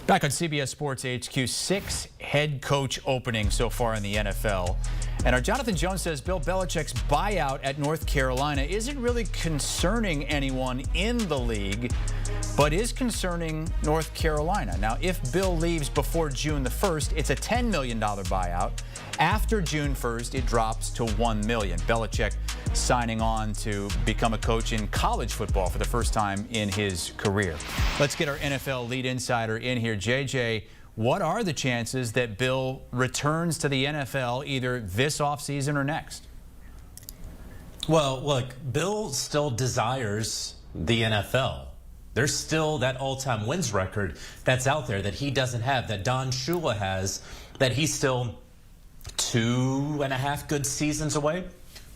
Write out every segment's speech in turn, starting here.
Back on CBS Sports HQ, 6 head coach openings so far in the NFL. And our Jonathan Jones says Bill Belichick's buyout at North Carolina isn't really concerning anyone in the league, but is concerning North Carolina. Now, if Bill leaves before June the 1st, it's a $10 million buyout. After June 1st, it drops to $1 million. Belichick signing on to become a coach in college football for the first time in his career. Let's get our NFL lead insider in here. JJ, what are the chances that Bill returns to the NFL either this offseason or next? Well, look, Bill still desires the NFL. There's still that all-time wins record that's out there that he doesn't have, that Don Shula has, that he's still 2.5 good seasons away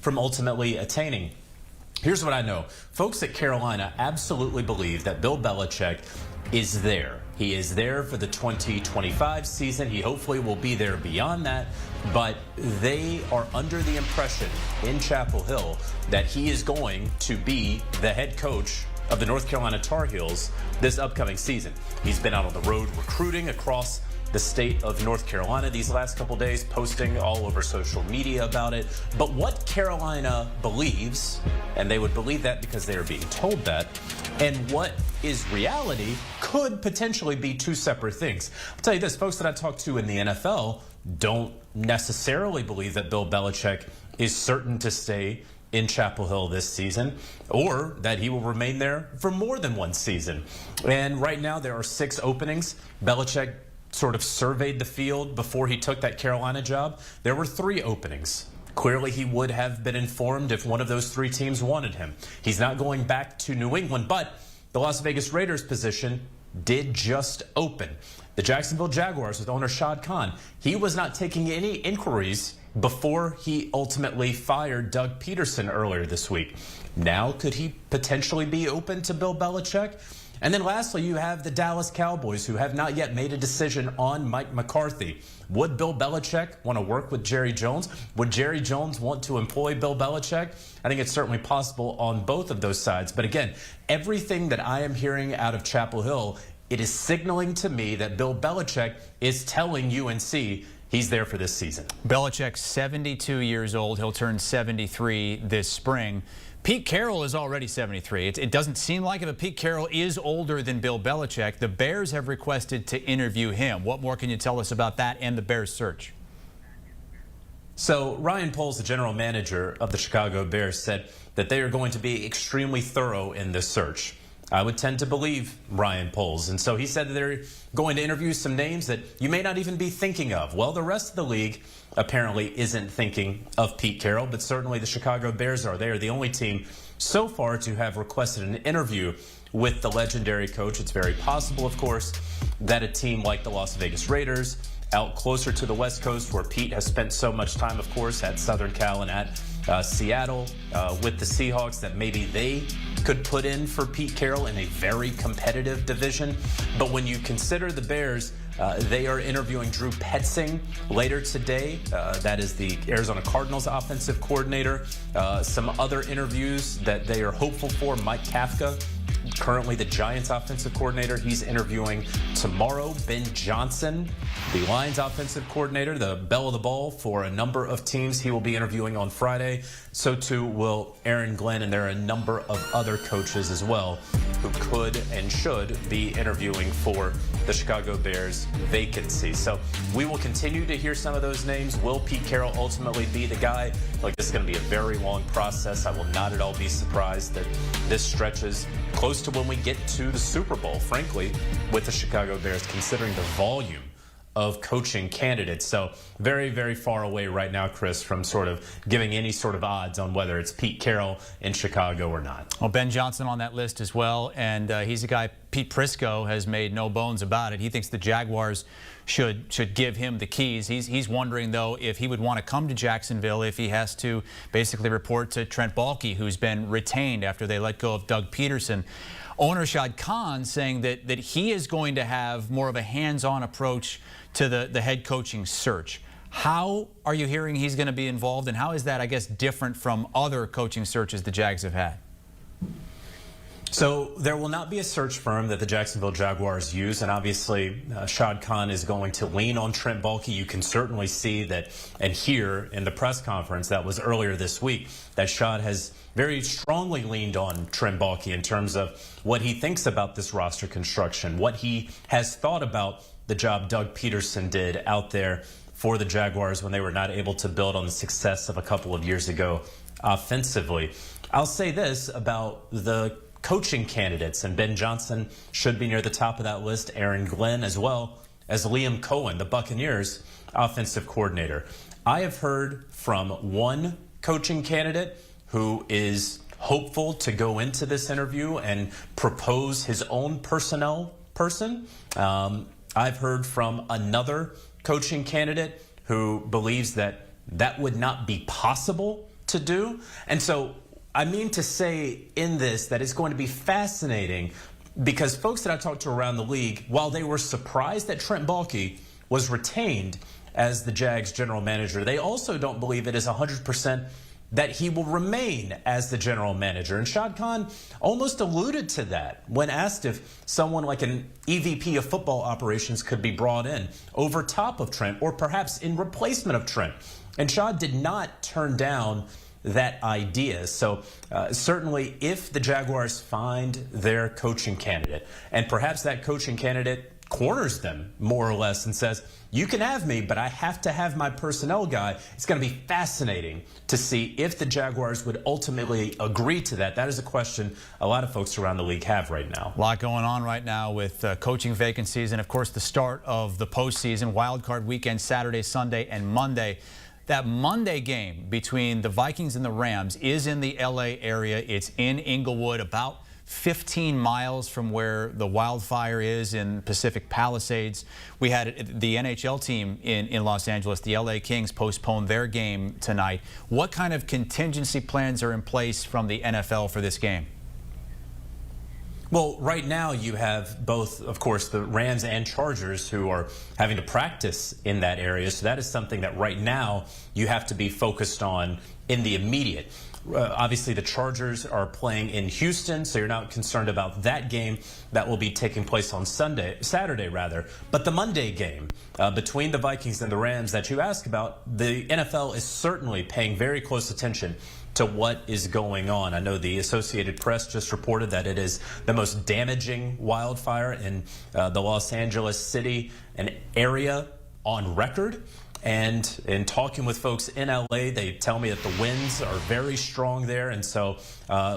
from ultimately attaining. Here's what I know. Folks at Carolina absolutely believe that Bill Belichick is there. He is there for the 2025 season. He hopefully will be there beyond that. But they are under the impression in Chapel Hill that he is going to be the head coach of the North Carolina Tar Heels this upcoming season. He's been out on the road recruiting across the state of North Carolina these last couple days, posting all over social media about it. But what Carolina believes, and they would believe that because they are being told that, and what is reality could potentially be two separate things. I'll tell you this, folks that I talked to in the NFL don't necessarily believe that Bill Belichick is certain to stay in Chapel Hill this season, or that he will remain there for more than one season. And right now there are 6 openings. Belichick sort of surveyed the field before he took that Carolina job. There were 3 openings. Clearly, he would have been informed if one of those 3 teams wanted him. He's not going back to New England, but the Las Vegas Raiders position did just open. The Jacksonville Jaguars with owner Shad Khan, he was not taking any inquiries before he ultimately fired Doug Peterson earlier this week. Now, could he potentially be open to Bill Belichick? And then lastly, you have the Dallas Cowboys, who have not yet made a decision on Mike McCarthy. Would Bill Belichick want to work with Jerry Jones? Would Jerry Jones want to employ Bill Belichick? I think it's certainly possible on both of those sides. But again, everything that I am hearing out of Chapel Hill, it is signaling to me that Bill Belichick is telling UNC he's there for this season. Belichick's 72 years old. He'll turn 73 this spring. Pete Carroll is already 73. It doesn't seem like it, but Pete Carroll is older than Bill Belichick. The Bears have requested to interview him. What more can you tell us about that and the Bears search? So Ryan Poles, the general manager of the Chicago Bears, said that they are going to be extremely thorough in this search. I would tend to believe Ryan Poles. And so he said that they're going to interview some names that you may not even be thinking of. Well, the rest of the league apparently isn't thinking of Pete Carroll, but certainly the Chicago Bears are. They are the only team so far to have requested an interview with the legendary coach. It's very possible, of course, that a team like the Las Vegas Raiders, out closer to the West Coast, where Pete has spent so much time, of course, at Southern Cal and at Seattle with the Seahawks, that maybe they could put in for Pete Carroll in a very competitive division. But when you consider the Bears, they are interviewing Drew Petzing later today. That is the Arizona Cardinals offensive coordinator. Some other interviews that they are hopeful for: Mike Kafka, currently the Giants offensive coordinator. He's interviewing tomorrow. Ben Johnson, the Lions offensive coordinator, the belle of the ball for a number of teams. He will be interviewing on Friday. So too will Aaron Glenn, and there are a number of other coaches as well who could and should be interviewing for the Chicago Bears vacancy. So we will continue to hear some of those names. Will Pete Carroll ultimately be the guy? Like, this is going to be a very long process. I will not at all be surprised that this stretches close to when we get to the Super Bowl, frankly, with the Chicago Bears, considering the volume of coaching candidates. So very, very far away right now, Chris, from sort of giving any sort of odds on whether it's Pete Carroll in Chicago or not. Well, Ben Johnson on that list as well, and he's a guy Pete Prisco has made no bones about it. He thinks the Jaguars should give him the keys. He's wondering, though, if he would want to come to Jacksonville if he has to basically report to Trent Baalke, who's been retained after they let go of Doug Peterson. Owner Shad Khan saying that he is going to have more of a hands-on approach to the head coaching search. How are you hearing he's going to be involved, and how is that, I guess, different from other coaching searches the Jags have had? So there will not be a search firm that the Jacksonville Jaguars use, and obviously Shad Khan is going to lean on Trent Baalke. You can certainly see that and hear in the press conference that was earlier this week that Shad has very strongly leaned on Trent Baalke in terms of what he thinks about this roster construction, what he has thought about the job Doug Peterson did out there for the Jaguars when they were not able to build on the success of a couple of years ago offensively. I'll say this about the coaching candidates, and Ben Johnson should be near the top of that list, Aaron Glenn, as well as Liam Cohen, the Buccaneers offensive coordinator. I have heard from one coaching candidate who is hopeful to go into this interview and propose his own personnel person. I've heard from another coaching candidate who believes that that would not be possible to do. And so I mean to say in this that it's going to be fascinating because folks that I talked to around the league, while they were surprised that Trent Baalke was retained as the Jags general manager, they also don't believe it is 100% that he will remain as the general manager. And Shad Khan almost alluded to that when asked if someone like an EVP of football operations could be brought in over top of Trent or perhaps in replacement of Trent. And Shad did not turn down that idea. So certainly if the Jaguars find their coaching candidate and perhaps that coaching candidate corners them more or less and says, you can have me, but I have to have my personnel guy, it's going to be fascinating to see if the Jaguars would ultimately agree to that. That is a question a lot of folks around the league have right now. A lot going on right now with coaching vacancies and, of course, the start of the postseason, wild card weekend, Saturday, Sunday, and Monday. That Monday game between the Vikings and the Rams is in the L.A. area. It's in Inglewood, about 15 miles from where the Wildfire is in Pacific Palisades. We had the NHL team in Los Angeles, the LA Kings, postpone their game tonight. What kind of contingency plans are in place from the NFL for this game? Well, right now you have both, of course, the Rams and Chargers who are having to practice in that area. So that is something that right now you have to be focused on in the immediate. Obviously, the Chargers are playing in Houston, so you're not concerned about that game that will be taking place on Saturday. But the Monday game between the Vikings and the Rams that you ask about, the NFL is certainly paying very close attention to what is going on. I know the Associated Press just reported that it is the most damaging wildfire in the Los Angeles city and area on record. And in talking with folks in LA, they tell me that the winds are very strong there. And so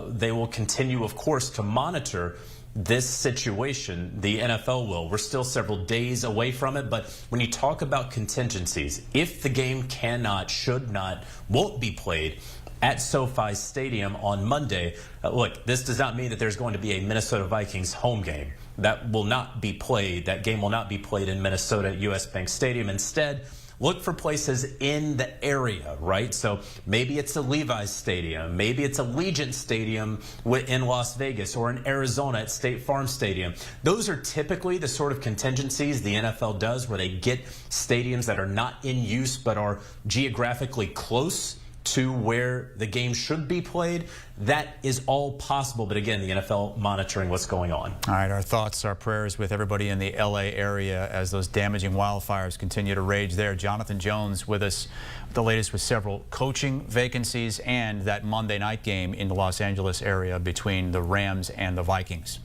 they will continue, of course, to monitor this situation. The NFL will. We're still several days away from it. But when you talk about contingencies, if the game cannot, should not, won't be played at SoFi Stadium on Monday, look, this does not mean that there's going to be a Minnesota Vikings home game. That will not be played. That game will not be played in Minnesota at US Bank Stadium. Instead, look for places in the area, right? So maybe it's a Levi's Stadium, maybe it's a Allegiant Stadium in Las Vegas, or in Arizona at State Farm Stadium. Those are typically the sort of contingencies the NFL does where they get stadiums that are not in use but are geographically close to where the game should be played. That is all possible, but again, the NFL monitoring what's going on. All right, our thoughts, our prayers with everybody in the LA area as those damaging wildfires continue to rage there. Jonathan Jones with us, the latest with several coaching vacancies and that Monday night game in the Los Angeles area between the Rams and the Vikings.